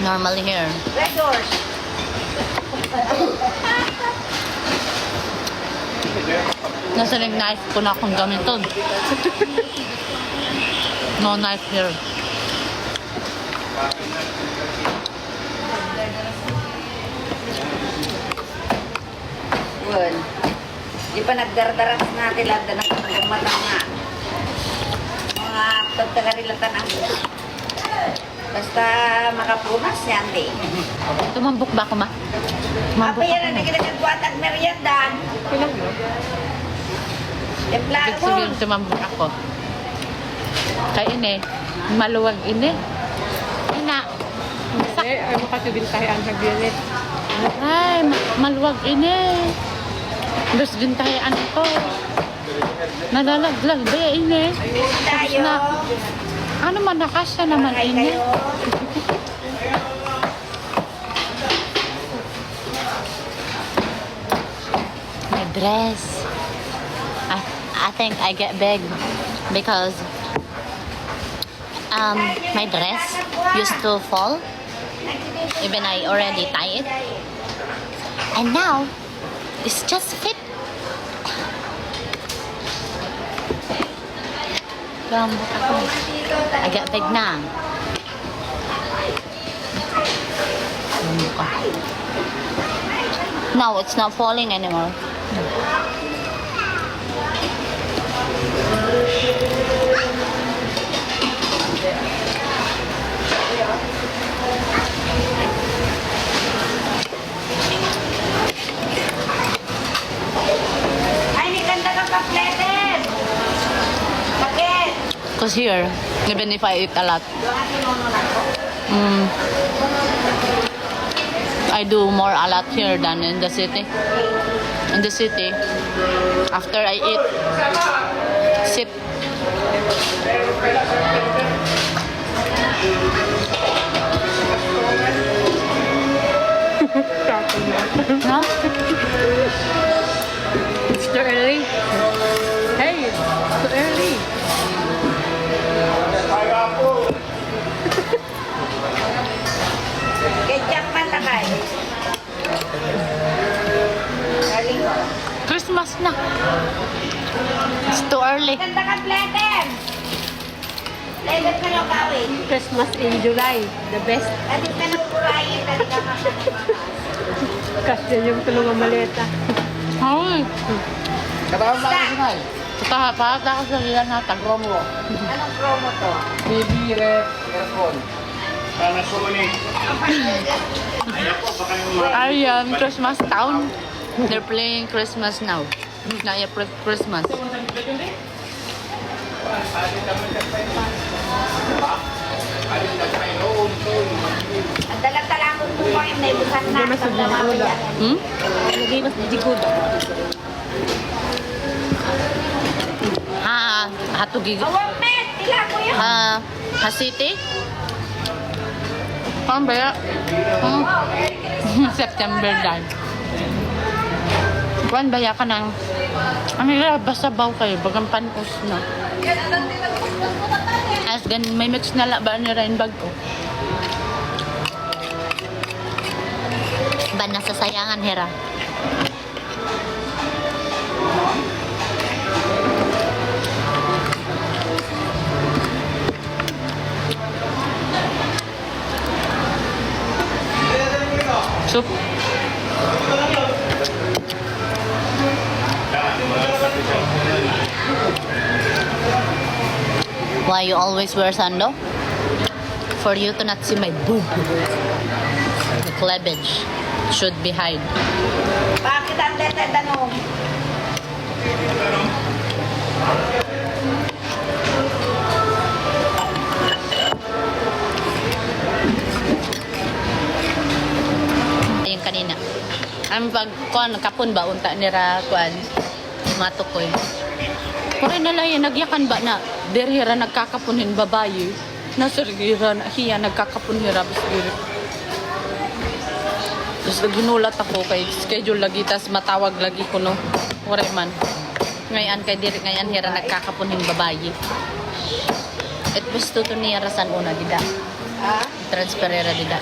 normally here. Red doors. Nasa ring knife ko na akong gamiton. No knife here. Yun. Di pa nagdardaras na kilala ng mata nga. Mga pagtagarilatan ang basta makapunas yan din. Tumambok ba ako, ma? Apa yan ang nagkakagbuat at meriendan? Ilang mo? Templado Ibig sabihin, tumambok ako. Kaya ini, maluwag ini. Ina. Ay, makasibintahan sa biyanet. Ay, maluwag ini. Bes bintayan ko. Nalalaglag ba ini? tayo. Na, ano man, nakasya naman Ay ini. kayo. My dress. I think I get big because my dress used to fall. Even I already tie it. And now, it's just fit. Gambot ako. I get big na. Gambot ka. Now, it's not falling anymore. Ay, may ganda kang kapleted. Bakit? Because here, even if I eat a lot, Doon sinuno lang ko. I do more a lot here than in the city. In the city, after I eat, sip. No? It's too early. Hey, it's too early. Ketchup man lakay. Galing ko. Christmas na. It's too early. Ganda kapleted. Legat ka ng kawin. Christmas in July, the best. Dati ka ng kurayin. Dati ka makakamakas. Kasi yung tulungan maleta. Ay, Katawan ba ang sinay? pahat ako sa liyan na tagromo. Anong promo to? Baby ref, earphone. Ayan, Christmas town. They're playing Christmas now. Na Christmas. Ang dalag-talagon mo ko yung naibusan na. Hindi mas Mamaya. Lagi mas jigod. Hatugig. Awang met! Tila ko yun. Ha city? Paano ba ya? September dahil. Kuan ba ya ka ng... Ano yung basta baw kayo? Bagang panos na. As gan may mix na la ba ni Ryan bag ko? Ba nasa sayangan hera? Soup. Why you always wear sando? For you to not see my boob. The cleavage should be hide. Bakit ang letter tanong? Ayun kanina. Ang pagkuan kapon ba unta nira kuan matukoy. Kore na lang yan, nagyakan ba na derhira nagkakapunin babayi. Nasirgira na hiya nagkakapunhira bisgiri. Tapos ginulat ako kay schedule lagi tas matawag lagi ko no. Kore man. Ngayon kay diri ngayon hira nagkakapunin babayi. It was to niya rasan una dida. Ha? Transferera dida.